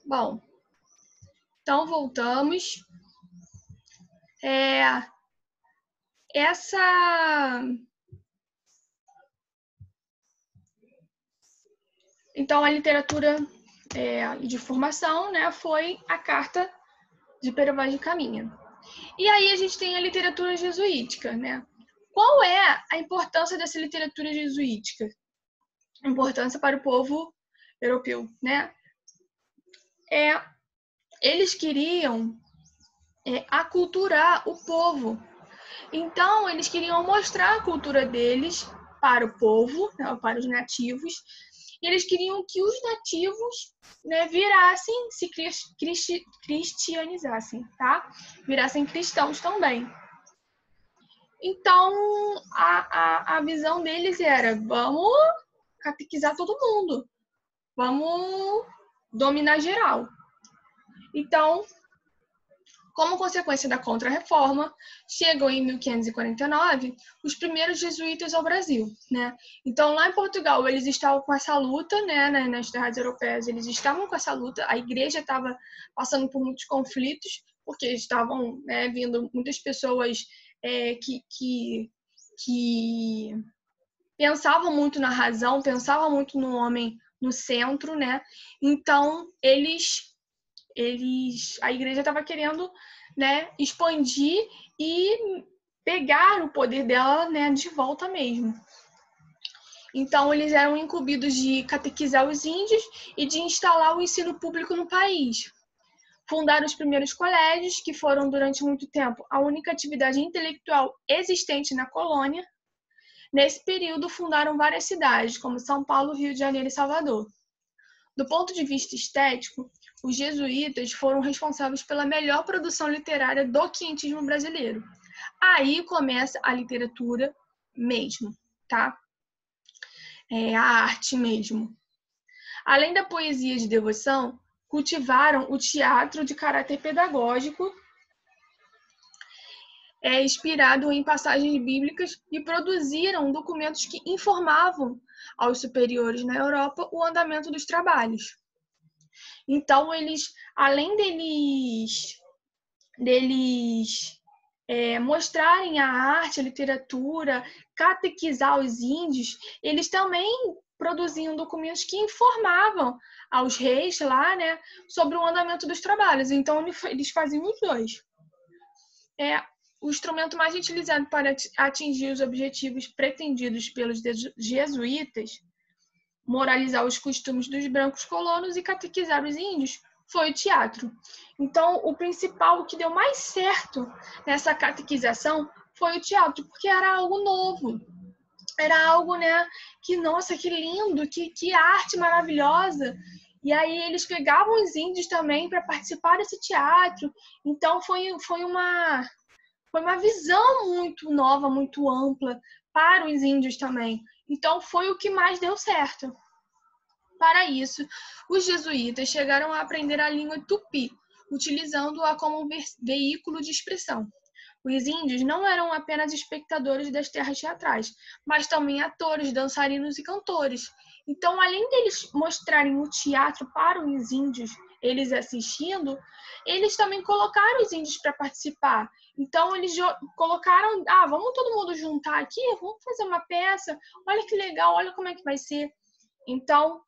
Bom, então voltamos. Então, a literatura de formação, né, foi a Carta de Perovaz de Caminha. E aí a gente tem a literatura jesuítica, né? Qual é a importância dessa literatura jesuítica? A importância para o povo europeu, né? Eles queriam aculturar o povo. Então, eles queriam mostrar a cultura deles para o povo, né, para os nativos, e eles queriam que os nativos, né, virassem, se cristianizassem, tá? Virassem cristãos também. Então, a visão deles era: vamos catequizar todo mundo, vamos dominar geral. Então, como consequência da Contra-Reforma, chegam em 1549 os primeiros jesuítas ao Brasil, né? Então, lá em Portugal, eles estavam com essa luta, né? Nas terras europeias, eles estavam com essa luta. A igreja estava passando por muitos conflitos, porque estavam, né, vindo muitas pessoas que pensavam muito na razão, pensavam muito no homem no centro, né? Então, a igreja estava querendo, né, expandir e pegar o poder dela, né, de volta mesmo. Então, eles eram incumbidos de catequizar os índios e de instalar o ensino público no país. Fundaram os primeiros colégios, que foram, durante muito tempo, a única atividade intelectual existente na colônia. Nesse período, fundaram várias cidades, como São Paulo, Rio de Janeiro e Salvador. Do ponto de vista estético, os jesuítas foram responsáveis pela melhor produção literária do quinhentismo brasileiro. Aí começa a literatura mesmo, tá? A arte mesmo. Além da poesia de devoção, cultivaram o teatro de caráter pedagógico, inspirado em passagens bíblicas, e produziram documentos que informavam aos superiores na Europa o andamento dos trabalhos. Então, eles, além deles mostrarem a arte, a literatura, catequizar os índios, eles também produziam documentos que informavam aos reis lá, né, sobre o andamento dos trabalhos. Então, eles faziam os dois. O instrumento mais utilizado para atingir os objetivos pretendidos pelos jesuítas, moralizar os costumes dos brancos colonos e catequizar os índios, foi o teatro. Então, o principal, o que deu mais certo nessa catequização foi o teatro, porque era algo novo. Era algo, né, que, nossa, que lindo, que arte maravilhosa. E aí eles pegavam os índios também para participar desse teatro. Então, foi uma visão muito nova, muito ampla para os índios também. Então, foi o que mais deu certo. Para isso, os jesuítas chegaram a aprender a língua tupi, utilizando-a como veículo de expressão. Os índios não eram apenas espectadores das terras teatrais, mas também atores, dançarinos e cantores. Então, além deles mostrarem o teatro para os índios, eles assistindo, eles também colocaram os índios para participar. Então, eles colocaram, vamos todo mundo juntar aqui, vamos fazer uma peça, olha que legal, olha como é que vai ser. Então,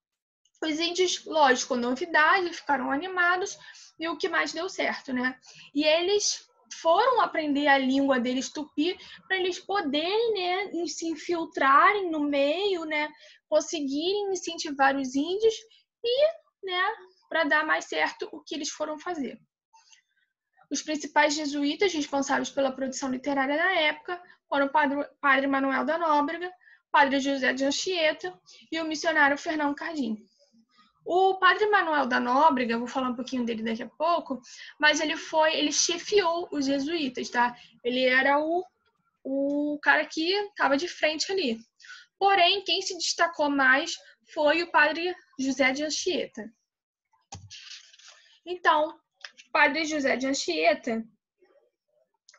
os índios, lógico, novidade, ficaram animados, e o que mais deu certo, né? E eles foram aprender a língua deles tupi para eles poderem, né, se infiltrarem no meio, né, conseguirem incentivar os índios e, né, para dar mais certo o que eles foram fazer. Os principais jesuítas responsáveis pela produção literária na época foram o padre Manuel da Nóbrega, padre José de Anchieta e o missionário Fernão Cardim. O padre Manuel da Nóbrega, vou falar um pouquinho dele daqui a pouco, mas ele chefiou os jesuítas, tá? Ele era o cara que estava de frente ali. Porém, quem se destacou mais foi o padre José de Anchieta. Então, o padre José de Anchieta,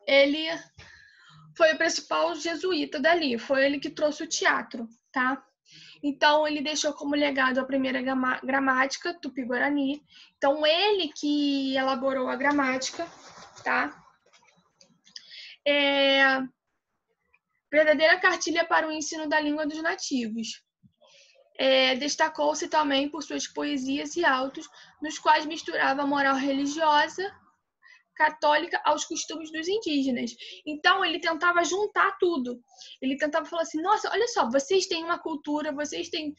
ele foi o principal jesuíta dali, foi ele que trouxe o teatro, tá? Então, ele deixou como legado a primeira gramática Tupi-Guarani. Então, ele que elaborou a gramática, tá? Verdadeira cartilha para o ensino da língua dos nativos. Destacou-se também por suas poesias e autos, nos quais misturava a moral religiosa católica aos costumes dos indígenas. Então, ele tentava juntar tudo. Ele tentava falar assim, nossa, olha só, vocês têm uma cultura, vocês têm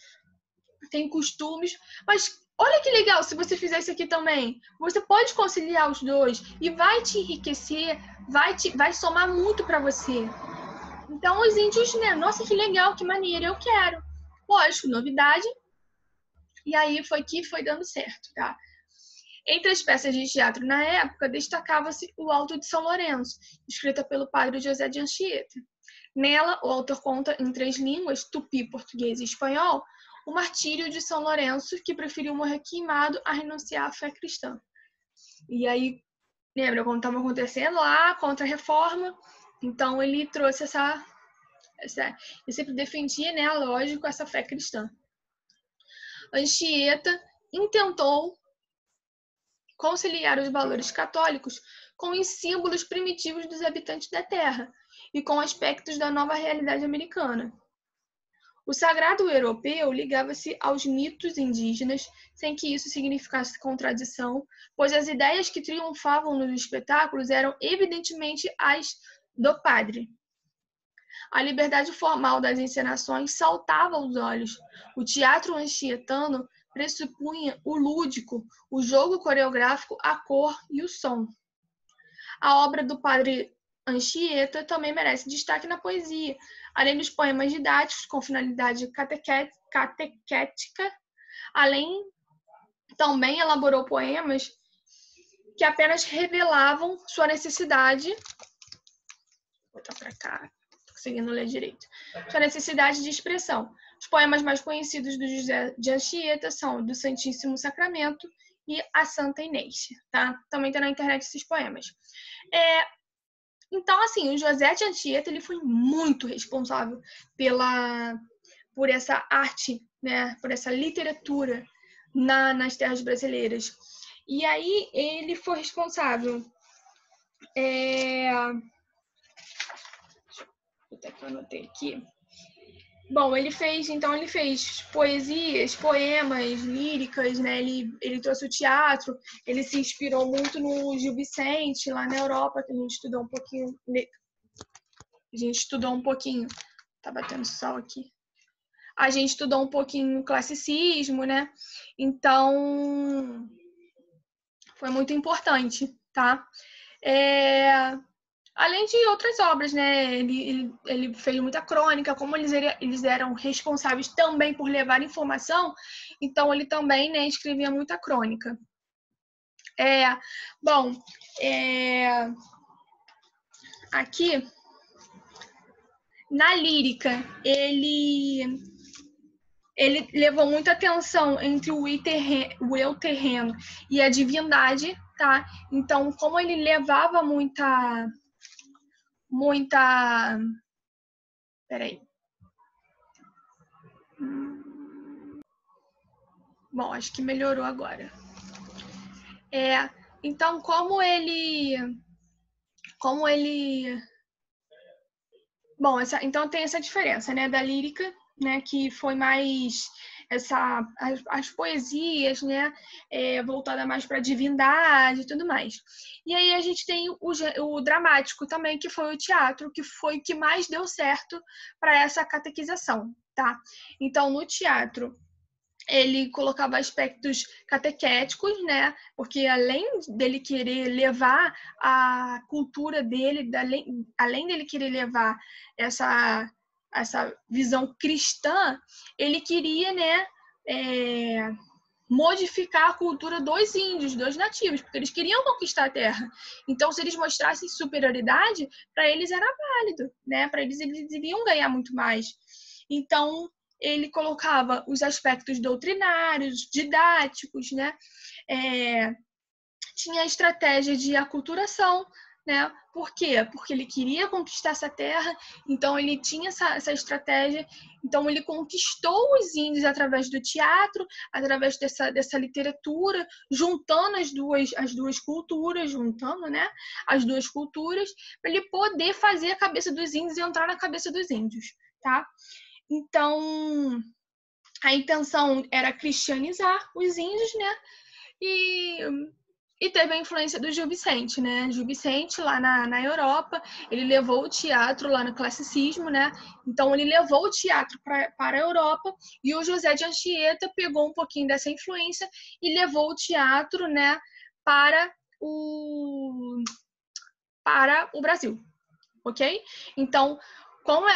costumes, mas olha que legal se você fizer isso aqui também. Você pode conciliar os dois e vai te enriquecer, vai somar muito para você. Então, os índios, né? Nossa, que legal, que maneiro, eu quero. Lógico, novidade. E aí foi dando certo, tá? Entre as peças de teatro na época, destacava-se o Alto de São Lourenço, escrita pelo padre José de Anchieta. Nela, o autor conta em 3 línguas, tupi, português e espanhol, o martírio de São Lourenço, que preferiu morrer queimado a renunciar à fé cristã. E aí, lembra quando estava acontecendo lá, contra a reforma? Então, ele trouxe ele sempre defendia, né, lógico, essa fé cristã. Anchieta intentou conciliar os valores católicos com os símbolos primitivos dos habitantes da Terra e com aspectos da nova realidade americana. O sagrado europeu ligava-se aos mitos indígenas, sem que isso significasse contradição, pois as ideias que triunfavam nos espetáculos eram evidentemente as do padre. A liberdade formal das encenações saltava aos olhos. O teatro anchietano pressupunha o lúdico, o jogo coreográfico, a cor e o som. A obra do padre Anchieta também merece destaque na poesia, além dos poemas didáticos com finalidade catequética, também elaborou poemas que apenas revelavam sua necessidade. Vou botar para cá, estou conseguindo ler direito. Sua necessidade de expressão. Os poemas mais conhecidos do José de Anchieta são do Santíssimo Sacramento e a Santa Inês, tá? Também tem na internet esses poemas. Então, assim, o José de Anchieta, ele foi muito responsável por essa arte, né? Por essa literatura nas terras brasileiras. E aí, ele foi responsável... Até que eu anotei aqui. Bom, ele fez poesias, poemas, líricas, né? Ele trouxe o teatro, ele se inspirou muito no Gil Vicente, lá na Europa, que a gente estudou um pouquinho. Tá batendo sol aqui. A gente estudou um pouquinho o classicismo, né? Então, foi muito importante, tá? Além de outras obras, né? Ele fez muita crônica, como eles eram responsáveis também por levar informação, então ele também, né, escrevia muita crônica. Aqui, na lírica, ele levou muita atenção entre o eu terreno e a divindade, tá? Então, como ele levava muita... Peraí. Bom, acho que melhorou agora. Então, como ele... Bom, então tem essa diferença, né, da lírica, né, que foi mais as poesias, né, voltada mais para a divindade e tudo mais. E aí a gente tem o dramático também, que foi o teatro, que foi o que mais deu certo para essa catequização, tá? Então, no teatro, ele colocava aspectos catequéticos, né? Porque além dele querer levar a cultura dele, além dele querer levar essa visão cristã, ele queria, né, modificar a cultura dos índios, dos nativos, porque eles queriam conquistar a terra. Então, se eles mostrassem superioridade, para eles era válido, né? Para eles iriam ganhar muito mais. Então, ele colocava os aspectos doutrinários, didáticos, né? Tinha a estratégia de aculturação, né? Por quê? Porque ele queria conquistar essa terra, então ele tinha essa estratégia, então ele conquistou os índios através do teatro, através dessa literatura, juntando as duas culturas, né? As duas culturas, para ele poder fazer a cabeça dos índios e entrar na cabeça dos índios, tá? Então, a intenção era cristianizar os índios, né? E teve a influência do Gil Vicente, né? Gil Vicente, lá na Europa, ele levou o teatro lá no classicismo, né? Então, ele levou o teatro para a Europa e o José de Anchieta pegou um pouquinho dessa influência e levou o teatro, né, para o Brasil, ok? Então, com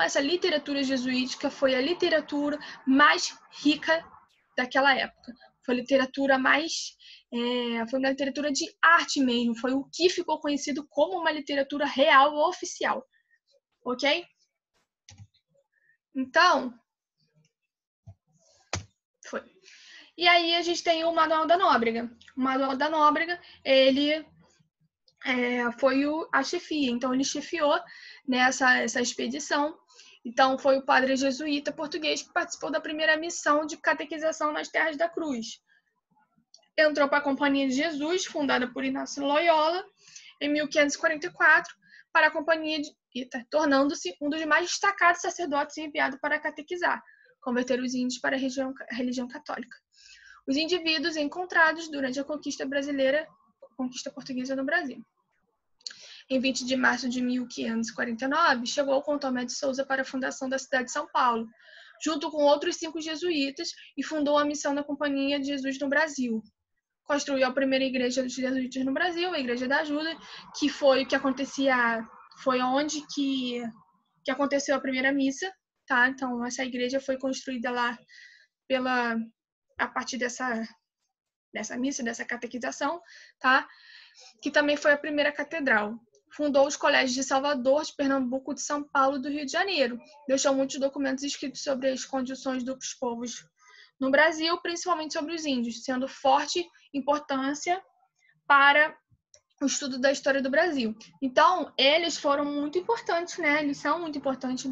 essa literatura jesuítica, foi a literatura mais rica daquela época. Foi a literatura foi uma literatura de arte mesmo, foi o que ficou conhecido como uma literatura real oficial, ok? Então, foi. E aí a gente tem o Manuel da Nóbrega. O Manuel da Nóbrega, ele foi a chefia, então ele chefiou nessa expedição. Então, foi o padre jesuíta português que participou da primeira missão de catequização nas Terras da Cruz. Entrou para a Companhia de Jesus, fundada por Inácio Loyola, em 1544, para a Companhia de Ita, tornando-se um dos mais destacados sacerdotes enviados para catequizar, converter os índios para a religião católica. Os indivíduos encontrados durante a conquista portuguesa no Brasil. Em 20 de março de 1549, chegou com Tomé de Souza para a fundação da cidade de São Paulo, junto com outros 5 jesuítas, e fundou a missão da Companhia de Jesus no Brasil. Construiu a primeira igreja dos jesuítas no Brasil, a Igreja da Ajuda, que foi o que acontecia, foi onde que aconteceu a primeira missa, tá? Então, essa igreja foi construída lá a partir dessa missa, dessa catequização, tá? Que também foi a primeira catedral. Fundou os colégios de Salvador, de Pernambuco, de São Paulo e do Rio de Janeiro. Deixou muitos documentos escritos sobre as condições dos povos no Brasil, principalmente sobre os índios, sendo forte importância para o estudo da história do Brasil. Então, eles foram muito importantes, né? Eles são muito importantes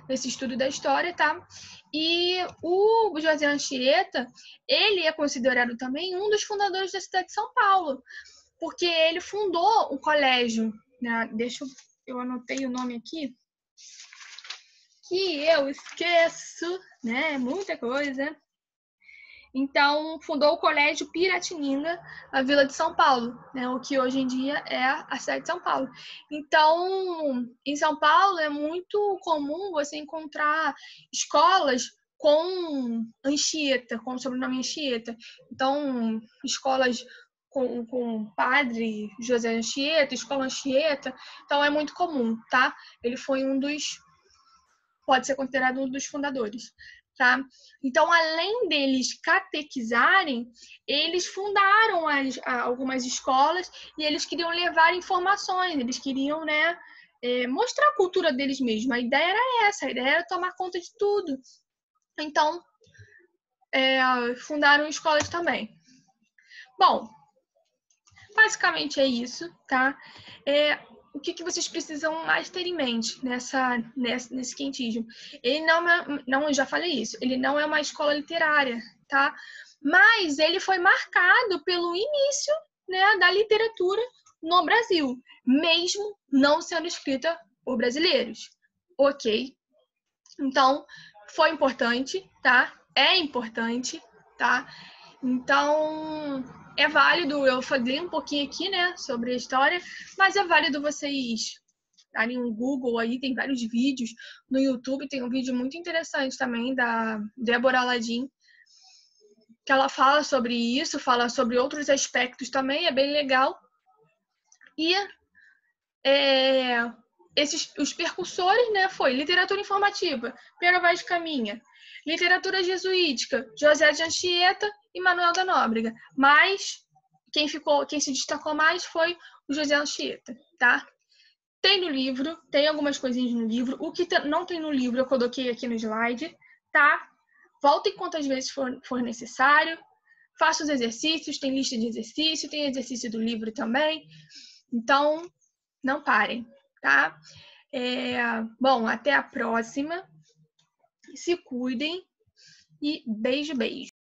nesse estudo da história, tá? E o José Anchieta, ele é considerado também um dos fundadores da cidade de São Paulo, porque ele fundou o colégio, né? Eu anotei o nome aqui, que eu esqueço, né? Muita coisa. Então, fundou o Colégio Piratininga, na Vila de São Paulo, né, o que hoje em dia é a cidade de São Paulo. Então, em São Paulo é muito comum você encontrar escolas com Anchieta, com o sobrenome Anchieta. Então, escolas com padre José Anchieta, escola Anchieta. Então, é muito comum, tá? Ele foi pode ser considerado um dos fundadores. Tá? Então, além deles catequizarem, eles fundaram algumas escolas e eles queriam levar informações, eles queriam, né, mostrar a cultura deles mesmos. A ideia era essa, a ideia era tomar conta de tudo. Então, fundaram escolas também. Bom, basicamente é isso, tá? O que vocês precisam mais ter em mente nesse quentismo? Ele não, eu já falei isso, ele não é uma escola literária, tá? Mas ele foi marcado pelo início, né, da literatura no Brasil, mesmo não sendo escrita por brasileiros, ok? Então, foi importante, tá? É importante, tá? Então, é válido, eu falei um pouquinho aqui, né, sobre a história, mas é válido vocês darem um Google aí, tem vários vídeos no YouTube, tem um vídeo muito interessante também da Débora Aladim, que ela fala sobre isso, fala sobre outros aspectos também, é bem legal. E os percursores, né, foi literatura informativa, Pero Vaz de Caminha, literatura jesuítica, José de Anchieta e Manuel da Nóbrega. Mas quem se destacou mais foi o José Anchieta, tá? Tem no livro, tem algumas coisinhas no livro. O que não tem no livro eu coloquei aqui no slide, tá? Voltem quantas vezes for necessário. Faça os exercícios, tem lista de exercício, tem exercício do livro também. Então, Não parem, tá? Bom, até a próxima. Se cuidem e beijo, beijo.